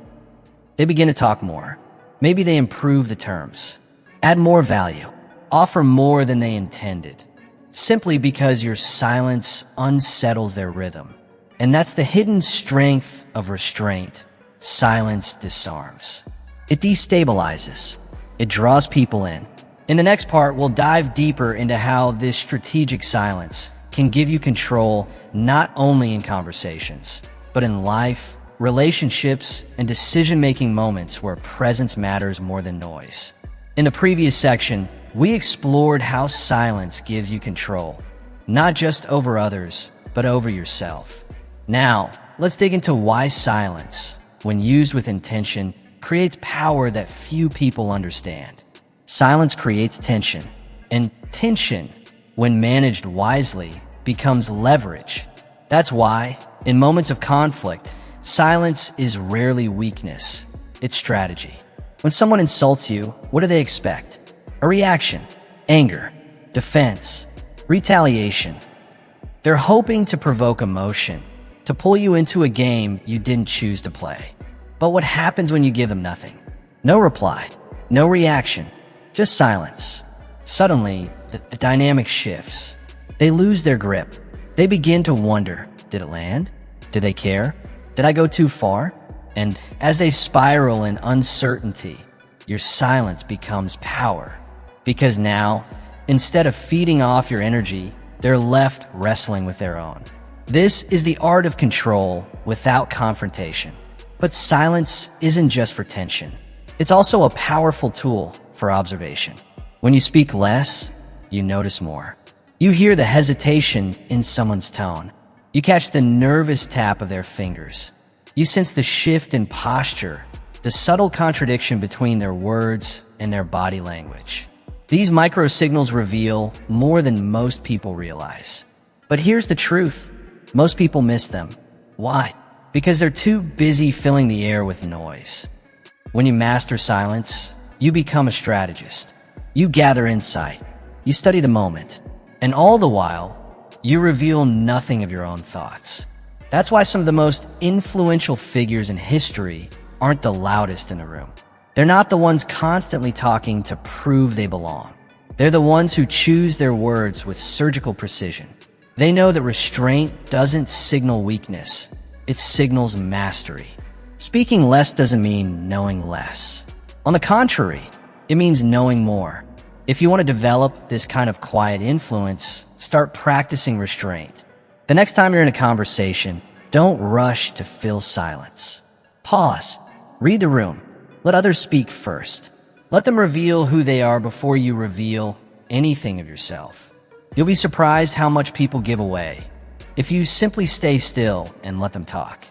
Speaker 1: They begin to talk more. Maybe they improve the terms, add more value, offer more than they intended, simply because your silence unsettles their rhythm. And that's the hidden strength of restraint. Silence disarms. It destabilizes. It draws people in. In the next part, we'll dive deeper into how this strategic silence can give you control not only in conversations, but in life, relationships, and decision-making moments where presence matters more than noise. In the previous section, we explored how silence gives you control, not just over others, but over yourself. Now, let's dig into why silence, when used with intention, creates power that few people understand. Silence creates tension, and tension, when managed wisely, becomes leverage. That's why, In moments of conflict, silence is rarely weakness, it's strategy. When someone insults you, what do they expect? A reaction, anger, defense, retaliation. They're hoping to provoke emotion, to pull you into a game you didn't choose to play. But what happens when you give them nothing? No reply, no reaction, just silence. Suddenly, the dynamic shifts. They lose their grip. They begin to wonder, did it land? Did they care? Did I go too far? And as they spiral in uncertainty, your silence becomes power. Because now, instead of feeding off your energy, they're left wrestling with their own. This is the art of control without confrontation. But silence isn't just for tension. It's also a powerful tool for observation. When you speak less, you notice more. You hear the hesitation in someone's tone. You catch the nervous tap of their fingers. You sense the shift in posture, the subtle contradiction between their words and their body language. These micro signals reveal more than most people realize. But here's the truth. Most people miss them. Why? Because they're too busy filling the air with noise. When you master silence, you become a strategist. You gather insight. You study the moment. And all the while, you reveal nothing of your own thoughts. That's why some of the most influential figures in history aren't the loudest in the room. They're not the ones constantly talking to prove they belong. They're the ones who choose their words with surgical precision. They know that restraint doesn't signal weakness. It signals mastery. Speaking less doesn't mean knowing less. On the contrary, it means knowing more. If you want to develop this kind of quiet influence, start practicing restraint. The next time you're in a conversation, don't rush to fill silence. Pause. Read the room. Let others speak first. Let them reveal who they are before you reveal anything of yourself. You'll be surprised how much people give away if you simply stay still and let them talk.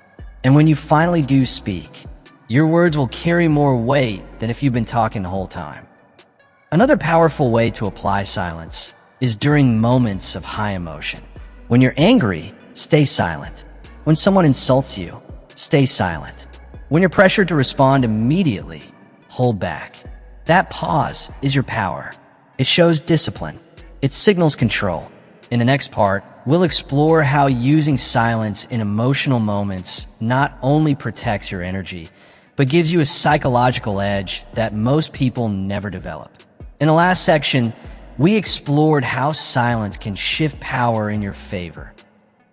Speaker 1: And when you finally do speak, your words will carry more weight than if you've been talking the whole time. Another powerful way to apply silence is during moments of high emotion. When you're angry, stay silent. When someone insults you, stay silent. When you're pressured to respond immediately, hold back. That pause is your power. It shows discipline. It signals control. In the next part, we'll explore how using silence in emotional moments not only protects your energy, but gives you a psychological edge that most people never develop. In the last section, we explored how silence can shift power in your favor,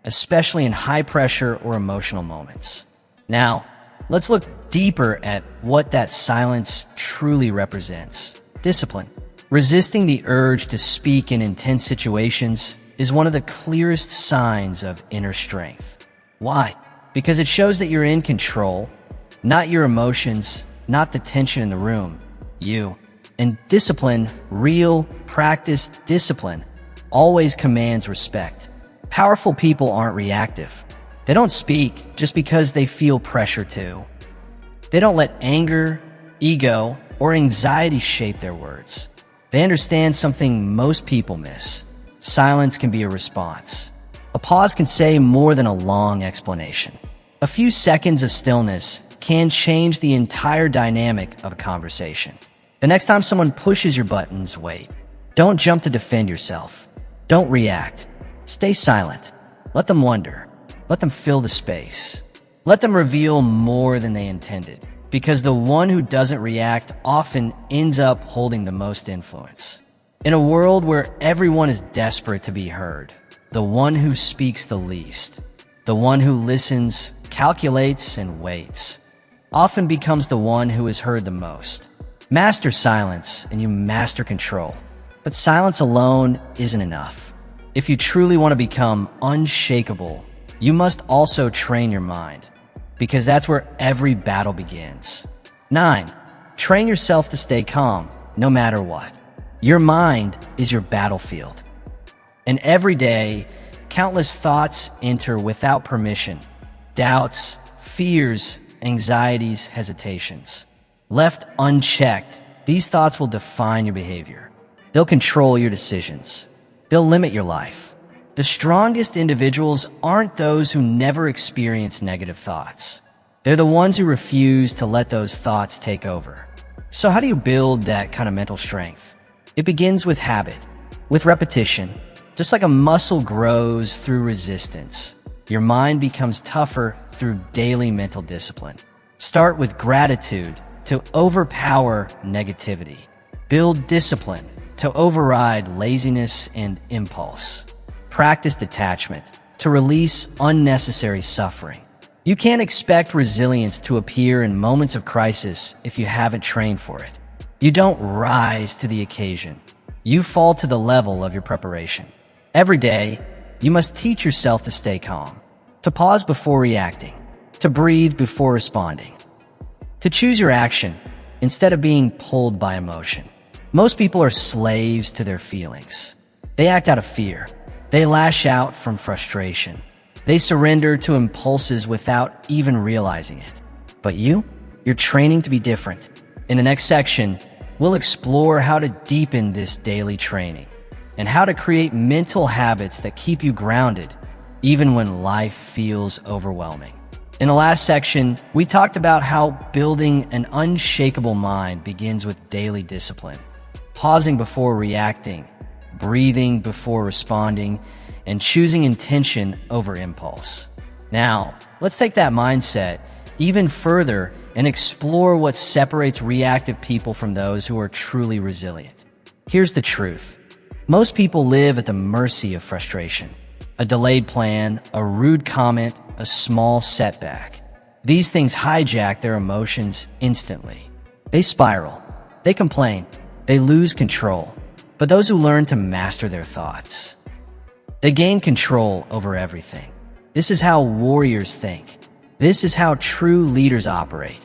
Speaker 1: especially in high-pressure or emotional moments. Now, let's look deeper at what that silence truly represents. Discipline. Resisting the urge to speak in intense situations is one of the clearest signs of inner strength. Why? Because it shows that you're in control, not your emotions, not the tension in the room, you. And discipline, real, practiced discipline, always commands respect. Powerful people aren't reactive. They don't speak just because they feel pressure to. They don't let anger, ego, or anxiety shape their words. They understand something most people miss. Silence can be a response. A pause can say more than a long explanation. A few seconds of stillness can change the entire dynamic of a conversation. The next time someone pushes your buttons, wait. Don't jump to defend yourself. Don't react. Stay silent. Let them wonder. Let them fill the space. Let them reveal more than they intended, because the one who doesn't react often ends up holding the most influence. In a world where everyone is desperate to be heard, the one who speaks the least, the one who listens, calculates, and waits, often becomes the one who is heard the most. Master silence and you master control. But silence alone isn't enough. If you truly want to become unshakable, you must also train your mind, because that's where every battle begins. 9. Train yourself to stay calm, no matter what. Your mind is your battlefield. And every day, countless thoughts enter without permission. Doubts, fears, anxieties, hesitations. Left unchecked, these thoughts will define your behavior. They'll control your decisions. They'll limit your life. The strongest individuals aren't those who never experience negative thoughts. They're the ones who refuse to let those thoughts take over. So how do you build that kind of mental strength? It begins with habit, with repetition. Just like a muscle grows through resistance, your mind becomes tougher through daily mental discipline. Start with gratitude to overpower negativity. Build discipline to override laziness and impulse. Practice detachment to release unnecessary suffering. You can't expect resilience to appear in moments of crisis if you haven't trained for it. You don't rise to the occasion. You fall to the level of your preparation. Every day, you must teach yourself to stay calm, to pause before reacting, to breathe before responding, to choose your action instead of being pulled by emotion. Most people are slaves to their feelings. They act out of fear. They lash out from frustration. They surrender to impulses without even realizing it. But you're training to be different. In the next section, we'll explore how to deepen this daily training and how to create mental habits that keep you grounded even when life feels overwhelming. In the last section, we talked about how building an unshakable mind begins with daily discipline, pausing before reacting, breathing before responding, and choosing intention over impulse. Now, let's take that mindset even further and explore what separates reactive people from those who are truly resilient. Here's the truth. Most people live at the mercy of frustration. A delayed plan, a rude comment, a small setback. These things hijack their emotions instantly. They spiral. They complain. They lose control. But those who learn to master their thoughts, they gain control over everything. This is how warriors think. This is how true leaders operate.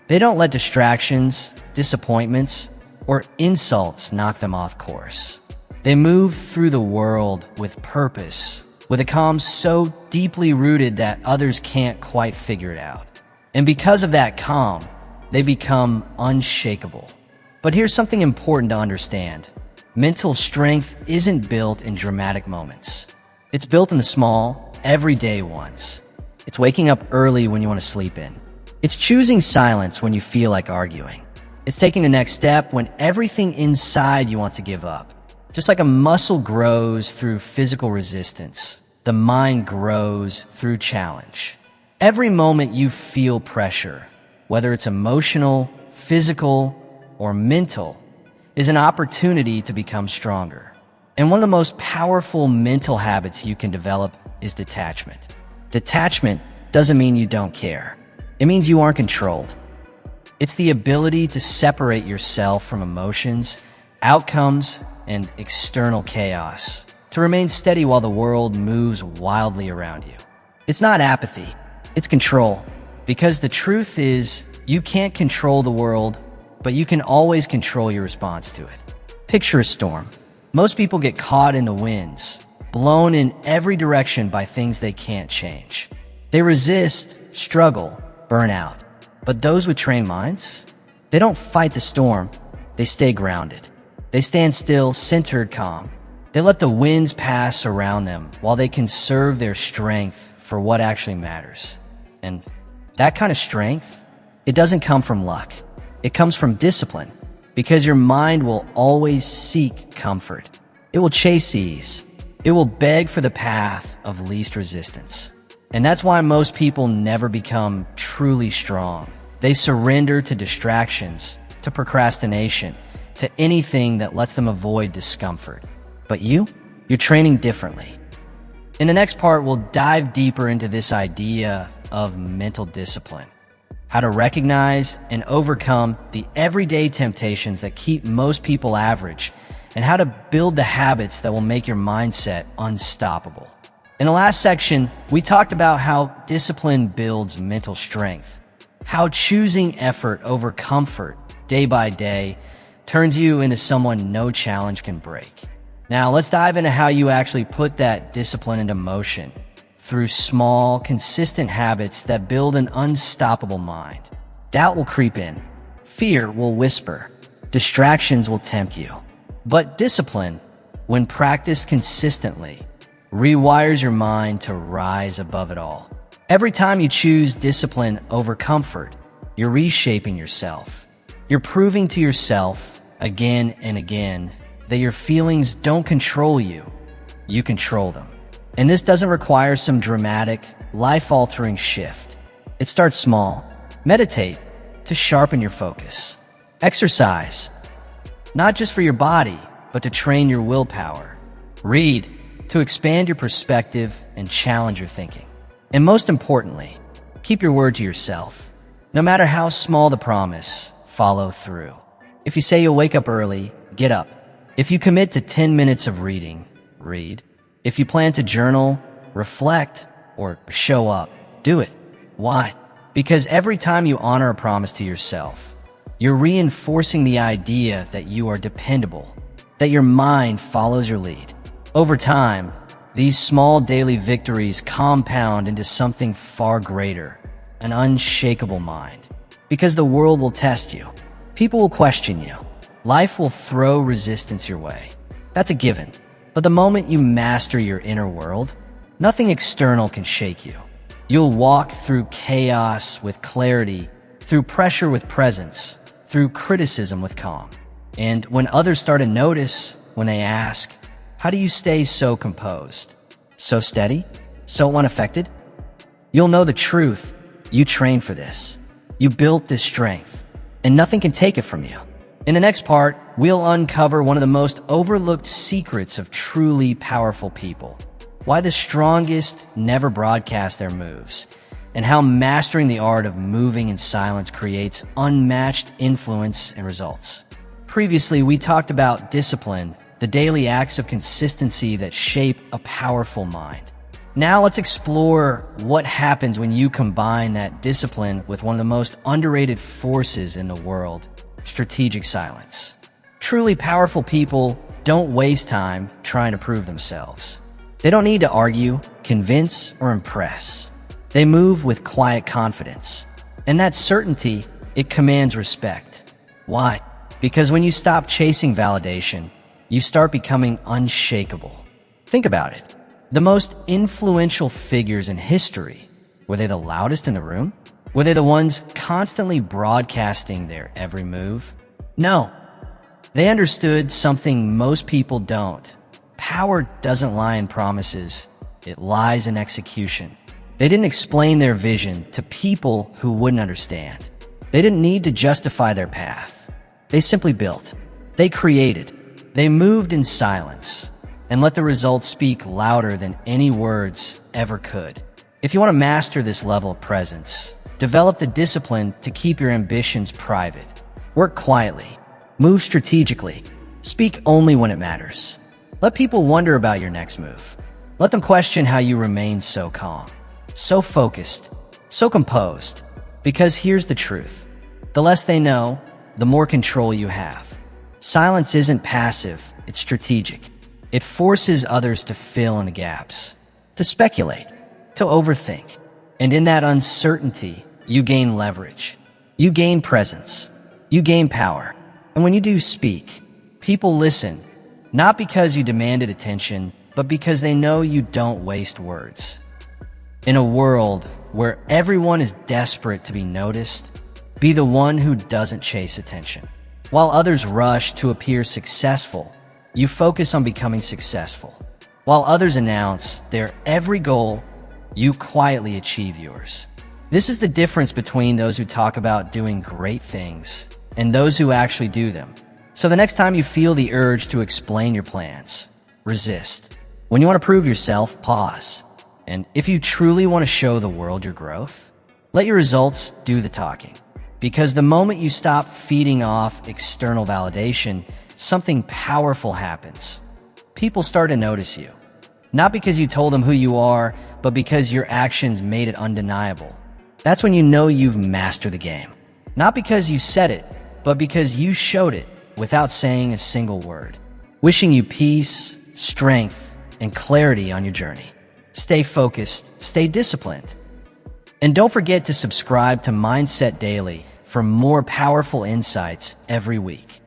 Speaker 1: They don't let distractions, disappointments, or insults knock them off course. They move through the world with purpose, with a calm so deeply rooted that others can't quite figure it out. And because of that calm, they become unshakable. But here's something important to understand. Mental strength isn't built in dramatic moments. It's built in the small, everyday ones. It's waking up early when you want to sleep in. It's choosing silence when you feel like arguing. It's taking the next step when everything inside you wants to give up. Just like a muscle grows through physical resistance, the mind grows through challenge. Every moment you feel pressure, whether it's emotional, physical, or mental, is an opportunity to become stronger. And one of the most powerful mental habits you can develop is detachment. Detachment doesn't mean you don't care. It means you aren't controlled. It's the ability to separate yourself from emotions, outcomes, and external chaos, to remain steady while the world moves wildly around you. It's not apathy, it's control. Because the truth is, you can't control the world, but you can always control your response to it. Picture a storm. Most people get caught in the winds, blown in every direction by things they can't change. They resist, struggle, burn out. But those with trained minds, they don't fight the storm, they stay grounded. They stand still, centered, calm. They let the winds pass around them while they conserve their strength for what actually matters. And that kind of strength, it doesn't come from luck. It comes from discipline. Because your mind will always seek comfort. It will chase ease. It will beg for the path of least resistance. And that's why most people never become truly strong. They surrender to distractions, to procrastination, to anything that lets them avoid discomfort. But you're training differently. In the next part, we'll dive deeper into this idea of mental discipline. How to recognize and overcome the everyday temptations that keep most people average, and how to build the habits that will make your mindset unstoppable. In the last section, we talked about how discipline builds mental strength, how choosing effort over comfort day by day turns you into someone no challenge can break. Now, let's dive into how you actually put that discipline into motion through small, consistent habits that build an unstoppable mind. Doubt will creep in. Fear will whisper. Distractions will tempt you. But discipline, when practiced consistently, rewires your mind to rise above it all. Every time you choose discipline over comfort, you're reshaping yourself. You're proving to yourself again and again that your feelings don't control you. You control them. And this doesn't require some dramatic, life-altering shift. It starts small. Meditate to sharpen your focus. Exercise, not just for your body, but to train your willpower. Read to expand your perspective and challenge your thinking. And most importantly, keep your word to yourself. No matter how small the promise, follow through. If you say you'll wake up early, get up. If you commit to 10 minutes of reading, read. If you plan to journal, reflect, or show up, do it. Why? Because every time you honor a promise to yourself, you're reinforcing the idea that you are dependable, that your mind follows your lead. Over time, these small daily victories compound into something far greater, an unshakable mind. Because the world will test you. People will question you. Life will throw resistance your way. That's a given. But the moment you master your inner world, nothing external can shake you. You'll walk through chaos with clarity, through pressure with presence, through criticism with calm. And when others start to notice, when they ask, how do you stay so composed, so steady, so unaffected? You'll know the truth. You trained for this. You built this strength, and nothing can take it from you. In the next part, we'll uncover one of the most overlooked secrets of truly powerful people. Why the strongest never broadcast their moves, and how mastering the art of moving in silence creates unmatched influence and results. Previously, we talked about discipline, the daily acts of consistency that shape a powerful mind. Now let's explore what happens when you combine that discipline with one of the most underrated forces in the world, strategic silence. Truly powerful people don't waste time trying to prove themselves. They don't need to argue, convince, or impress. They move with quiet confidence. And that certainty, it commands respect. Why? Because when you stop chasing validation, you start becoming unshakable. Think about it. The most influential figures in history, were they the loudest in the room? Were they the ones constantly broadcasting their every move? No. They understood something most people don't. Power doesn't lie in promises. It lies in execution. They didn't explain their vision to people who wouldn't understand. They didn't need to justify their path. They simply built. They created. They moved in silence and let the results speak louder than any words ever could. If you want to master this level of presence, develop the discipline to keep your ambitions private. Work quietly. Move strategically. Speak only when it matters. Let people wonder about your next move. Let them question how you remain so calm, so focused, so composed. Because here's the truth. The less they know, the more control you have. Silence isn't passive, it's strategic. It forces others to fill in the gaps, to speculate, to overthink. And in that uncertainty, you gain leverage. You gain presence. You gain power. And when you do speak, people listen, not because you demanded attention, but because they know you don't waste words. In a world where everyone is desperate to be noticed, be the one who doesn't chase attention. While others rush to appear successful, you focus on becoming successful. While others announce their every goal, you quietly achieve yours. This is the difference between those who talk about doing great things and those who actually do them. So the next time you feel the urge to explain your plans, resist. When you want to prove yourself, pause. And if you truly want to show the world your growth, let your results do the talking. Because the moment you stop feeding off external validation, something powerful happens. People start to notice you. Not because you told them who you are, but because your actions made it undeniable. That's when you know you've mastered the game. Not because you said it, but because you showed it without saying a single word. Wishing you peace, strength, and clarity on your journey. Stay focused, stay disciplined. And don't forget to subscribe to Mindset Daily for more powerful insights every week.